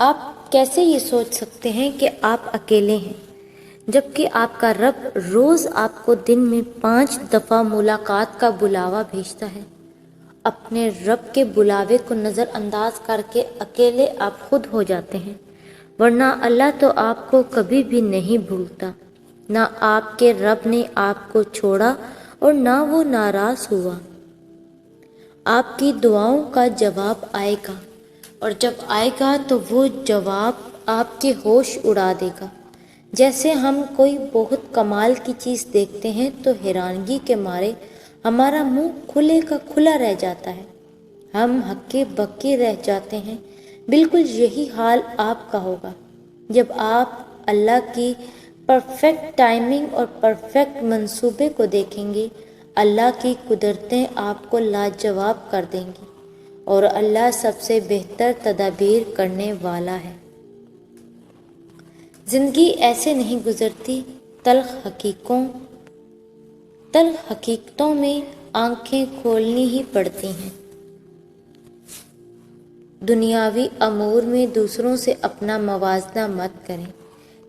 آپ کیسے یہ سوچ سکتے ہیں کہ آپ اکیلے ہیں جبکہ آپ کا رب روز آپ کو دن میں 5 دفعہ ملاقات کا بلاوا بھیجتا ہے؟ اپنے رب کے بلاوے کو نظر انداز کر کے اکیلے آپ خود ہو جاتے ہیں، ورنہ اللہ تو آپ کو کبھی بھی نہیں بھولتا، نہ آپ کے رب نے آپ کو چھوڑا اور نہ وہ ناراض ہوا۔ آپ کی دعاؤں کا جواب آئے گا، اور جب آئے گا تو وہ جواب آپ کے ہوش اڑا دے گا۔ جیسے ہم کوئی بہت کمال کی چیز دیکھتے ہیں تو حیرانگی کے مارے ہمارا منہ کھلے کا کھلا رہ جاتا ہے، ہم ہکے بکے رہ جاتے ہیں۔ بالکل یہی حال آپ کا ہوگا جب آپ اللہ کی پرفیکٹ ٹائمنگ اور پرفیکٹ منصوبے کو دیکھیں گے۔ اللہ کی قدرتیں آپ کو لاجواب کر دیں گی، اور اللہ سب سے بہتر تدابیر کرنے والا ہے۔ زندگی ایسے نہیں گزرتی، تلخ حقیقتوں میں آنکھیں کھولنی ہی پڑتی ہیں۔ دنیاوی امور میں دوسروں سے اپنا موازنہ مت کریں۔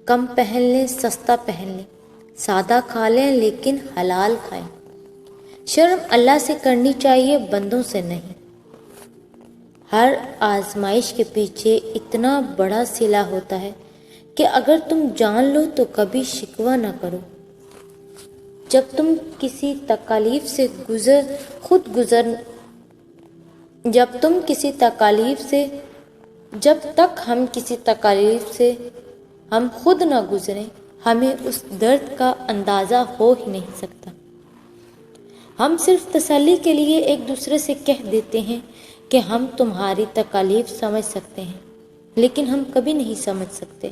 کم پہن لیں، سستا پہن لیں، سادہ کھا لیں لیکن حلال کھائیں۔ شرم اللہ سے کرنی چاہیے، بندوں سے نہیں۔ ہر آزمائش کے پیچھے اتنا بڑا صلہ ہوتا ہے کہ اگر تم جان لو تو کبھی شکوہ نہ کرو۔ جب تک ہم کسی تکالیف سے ہم خود نہ گزریں، ہمیں اس درد کا اندازہ ہو ہی نہیں سکتا۔ ہم صرف تسلی کے لیے ایک دوسرے سے کہہ دیتے ہیں کہ ہم تمہاری تکالیف سمجھ سکتے ہیں، لیکن ہم کبھی نہیں سمجھ سکتے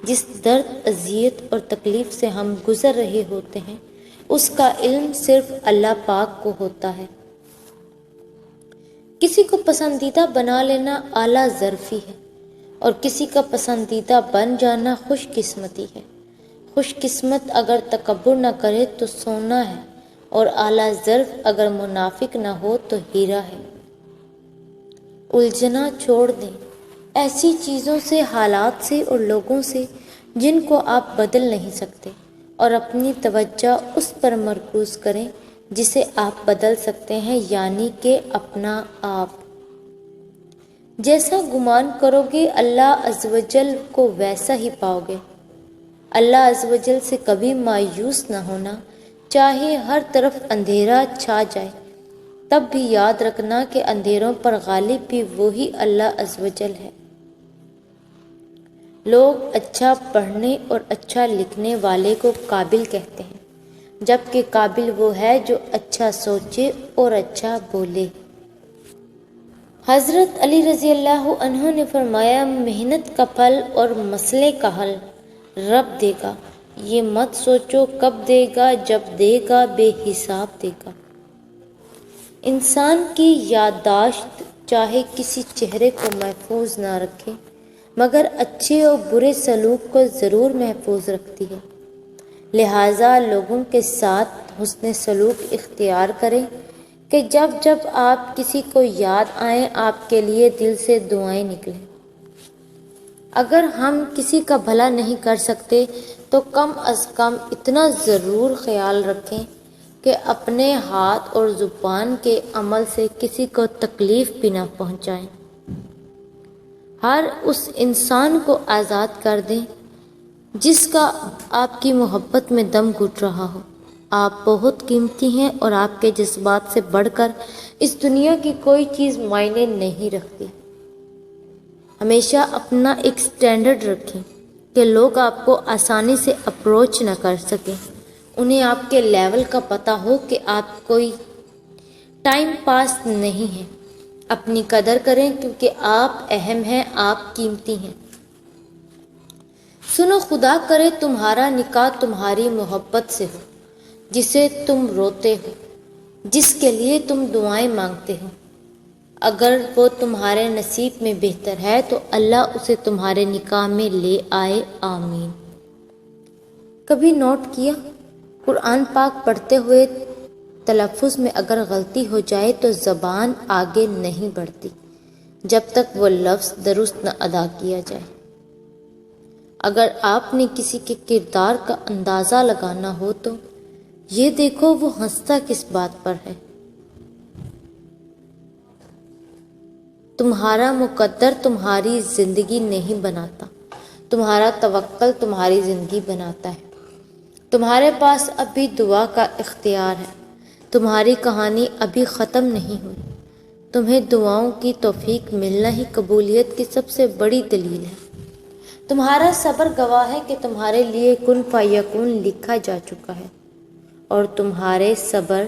جس درد، اذیت اور تکلیف سے ہم گزر رہے ہوتے ہیں، اس کا علم صرف اللہ پاک کو ہوتا ہے۔ کسی کو پسندیدہ بنا لینا اعلیٰ ظرفی ہے، اور کسی کا پسندیدہ بن جانا خوش قسمتی ہے۔ خوش قسمت اگر تکبر نہ کرے تو سونا ہے، اور اعلیٰ ظرف اگر منافق نہ ہو تو ہیرا ہے۔ الجھنا چھوڑ دیں ایسی چیزوں سے، حالات سے اور لوگوں سے جن کو آپ بدل نہیں سکتے، اور اپنی توجہ اس پر مرکوز کریں جسے آپ بدل سکتے ہیں، یعنی کہ اپنا آپ۔ جیسا گمان کرو گے اللہ عز و جل کو ویسا ہی پاؤ گے۔ اللہ عز و جل سے کبھی مایوس نہ ہونا، چاہے ہر طرف اندھیرا چھا جائے، تب بھی یاد رکھنا کہ اندھیروں پر غالب بھی وہی اللہ عز و جل ہے۔ لوگ اچھا پڑھنے اور اچھا لکھنے والے کو قابل کہتے ہیں، جبکہ قابل وہ ہے جو اچھا سوچے اور اچھا بولے۔ حضرت علی رضی اللہ عنہ نے فرمایا، محنت کا پھل اور مسئلے کا حل رب دے گا، یہ مت سوچو کب دے گا، جب دے گا بے حساب دے گا۔ انسان کی یادداشت چاہے کسی چہرے کو محفوظ نہ رکھے، مگر اچھے اور برے سلوک کو ضرور محفوظ رکھتی ہے۔ لہٰذا لوگوں کے ساتھ حسن سلوک اختیار کریں کہ جب جب آپ کسی کو یاد آئیں آپ کے لیے دل سے دعائیں نکلیں۔ اگر ہم کسی کا بھلا نہیں کر سکتے تو کم از کم اتنا ضرور خیال رکھیں کہ اپنے ہاتھ اور زبان کے عمل سے کسی کو تکلیف بھی نہ پہنچائیں۔ ہر اس انسان کو آزاد کر دیں جس کا آپ کی محبت میں دم گھٹ رہا ہو۔ آپ بہت قیمتی ہیں، اور آپ کے جذبات سے بڑھ کر اس دنیا کی کوئی چیز معنی نہیں رکھتی۔ ہمیشہ اپنا ایک سٹینڈرڈ رکھیں کہ لوگ آپ کو آسانی سے اپروچ نہ کر سکیں، انہیں آپ کے لیول کا پتہ ہو کہ آپ کوئی ٹائم پاس نہیں ہیں۔ اپنی قدر کریں کیونکہ آپ اہم ہیں، آپ قیمتی ہیں۔ سنو، خدا کرے تمہارا نکاح تمہاری محبت سے ہو، جسے تم روتے ہو، جس کے لیے تم دعائیں مانگتے ہو۔ اگر وہ تمہارے نصیب میں بہتر ہے تو اللہ اسے تمہارے نکاح میں لے آئے، آمین۔ کبھی نوٹ کیا، قرآن پاک پڑھتے ہوئے تلفظ میں اگر غلطی ہو جائے تو زبان آگے نہیں بڑھتی، جب تک وہ لفظ درست نہ ادا کیا جائے۔ اگر آپ نے کسی کے کردار کا اندازہ لگانا ہو تو یہ دیکھو وہ ہنستا کس بات پر ہے۔ تمہارا مقدر تمہاری زندگی نہیں بناتا، تمہارا توکل تمہاری زندگی بناتا ہے۔ تمہارے پاس ابھی دعا کا اختیار ہے، تمہاری کہانی ابھی ختم نہیں ہوئی۔ تمہیں دعاؤں کی توفیق ملنا ہی قبولیت کی سب سے بڑی دلیل ہے۔ تمہارا صبر گواہ ہے کہ تمہارے لیے کن فیکون لکھا جا چکا ہے، اور تمہارے صبر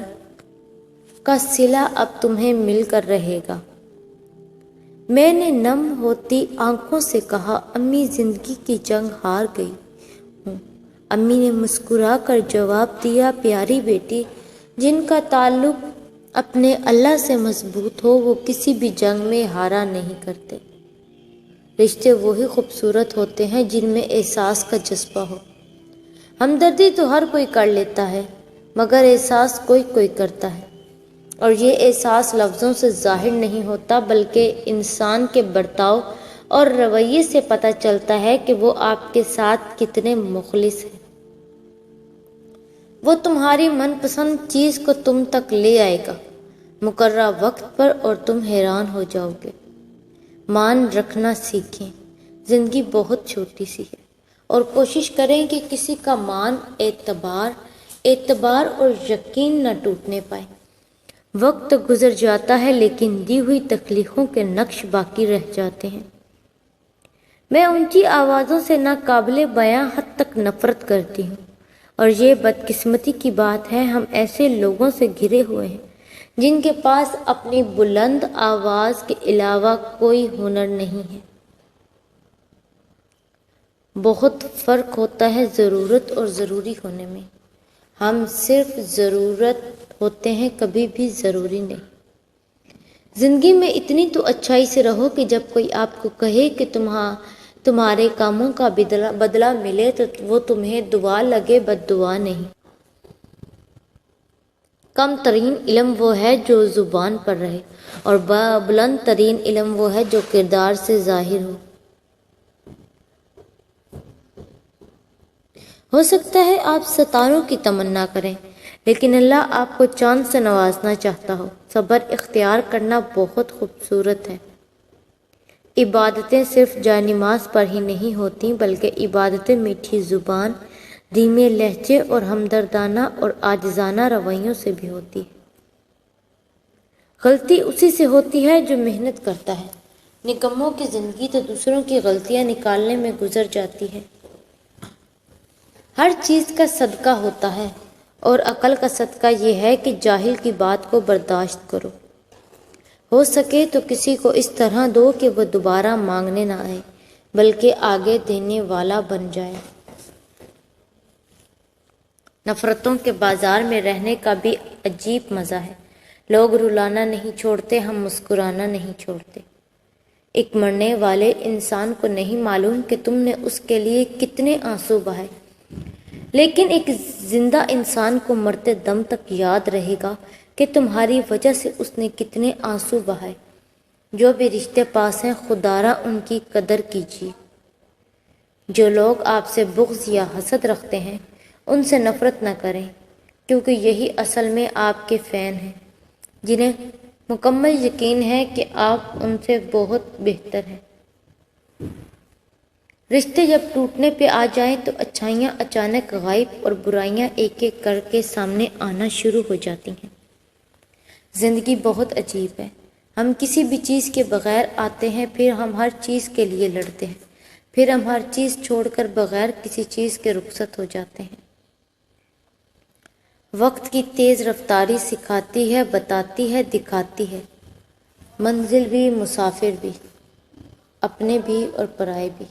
کا صلہ اب تمہیں مل کر رہے گا۔ میں نے نم ہوتی آنکھوں سے کہا، امی زندگی کی جنگ ہار گئی ہوں۔ امی نے مسکرا کر جواب دیا، پیاری بیٹی، جن کا تعلق اپنے اللہ سے مضبوط ہو وہ کسی بھی جنگ میں ہارا نہیں کرتے۔ رشتے وہی خوبصورت ہوتے ہیں جن میں احساس کا جذبہ ہو۔ ہمدردی تو ہر کوئی کر لیتا ہے، مگر احساس کوئی کوئی کرتا ہے، اور یہ احساس لفظوں سے ظاہر نہیں ہوتا بلکہ انسان کے برتاؤ اور رویے سے پتہ چلتا ہے کہ وہ آپ کے ساتھ کتنے مخلص ہیں۔ وہ تمہاری من پسند چیز کو تم تک لے آئے گا مقررہ وقت پر، اور تم حیران ہو جاؤ گے۔ مان رکھنا سیکھیں، زندگی بہت چھوٹی سی ہے، اور کوشش کریں کہ کسی کا مان، اعتبار اور یقین نہ ٹوٹنے پائے۔ وقت گزر جاتا ہے لیکن دی ہوئی تکلیفوں کے نقش باقی رہ جاتے ہیں۔ میں اونچی آوازوں سے ناقابل بیاں حد تک نفرت کرتی ہوں، اور یہ بدقسمتی کی بات ہے ہم ایسے لوگوں سے گھرے ہوئے ہیں جن کے پاس اپنی بلند آواز کے علاوہ کوئی ہنر نہیں ہے۔ بہت فرق ہوتا ہے ضرورت اور ضروری ہونے میں۔ ہم صرف ضرورت ہوتے ہیں، کبھی بھی ضروری نہیں۔ زندگی میں اتنی تو اچھائی سے رہو کہ جب کوئی آپ کو کہے کہ تمہارے کاموں کا بدلہ ملے تو وہ تمہیں دعا لگے، بد دعا نہیں۔ کم ترین علم وہ ہے جو زبان پر رہے، اور بلند ترین علم وہ ہے جو کردار سے ظاہر ہو سکتا ہے آپ ستاروں کی تمنا کریں، لیکن اللہ آپ کو چاند سے نوازنا چاہتا ہو۔ صبر اختیار کرنا بہت خوبصورت ہے۔ عبادتیں صرف جائے نماز پر ہی نہیں ہوتی، بلکہ عبادتیں میٹھی زبان، دھیمے لہجے اور ہمدردانہ اور عاجزانہ رویوں سے بھی ہوتی ہے۔ غلطی اسی سے ہوتی ہے جو محنت کرتا ہے۔ نکموں کی زندگی تو دوسروں کی غلطیاں نکالنے میں گزر جاتی ہے۔ ہر چیز کا صدقہ ہوتا ہے، اور عقل کا صدقہ یہ ہے کہ جاہل کی بات کو برداشت کرو۔ ہو سکے تو کسی کو اس طرح دو کہ وہ دوبارہ مانگنے نہ آئے، بلکہ آگے دینے والا بن جائے۔ نفرتوں کے بازار میں رہنے کا بھی عجیب مزہ ہے۔ لوگ رلانا نہیں چھوڑتے، ہم مسکرانا نہیں چھوڑتے۔ ایک مرنے والے انسان کو نہیں معلوم کہ تم نے اس کے لیے کتنے آنسو بہائے، لیکن ایک زندہ انسان کو مرتے دم تک یاد رہے گا کہ تمہاری وجہ سے اس نے کتنے آنسو بہائے۔ جو بھی رشتے پاس ہیں خدارا ان کی قدر کیجیے۔ جو لوگ آپ سے بغض یا حسد رکھتے ہیں ان سے نفرت نہ کریں، کیونکہ یہی اصل میں آپ کے فین ہیں، جنہیں مکمل یقین ہے کہ آپ ان سے بہت بہتر ہیں۔ رشتے جب ٹوٹنے پہ آ جائیں تو اچھائیاں اچانک غائب اور برائیاں ایک ایک کر کے سامنے آنا شروع ہو جاتی ہیں۔ زندگی بہت عجیب ہے۔ ہم کسی بھی چیز کے بغیر آتے ہیں، پھر ہم ہر چیز کے لیے لڑتے ہیں، پھر ہم ہر چیز چھوڑ کر بغیر کسی چیز کے رخصت ہو جاتے ہیں۔ وقت کی تیز رفتاری سکھاتی ہے، بتاتی ہے، دکھاتی ہے، منزل بھی، مسافر بھی، اپنے بھی اور پرائے بھی۔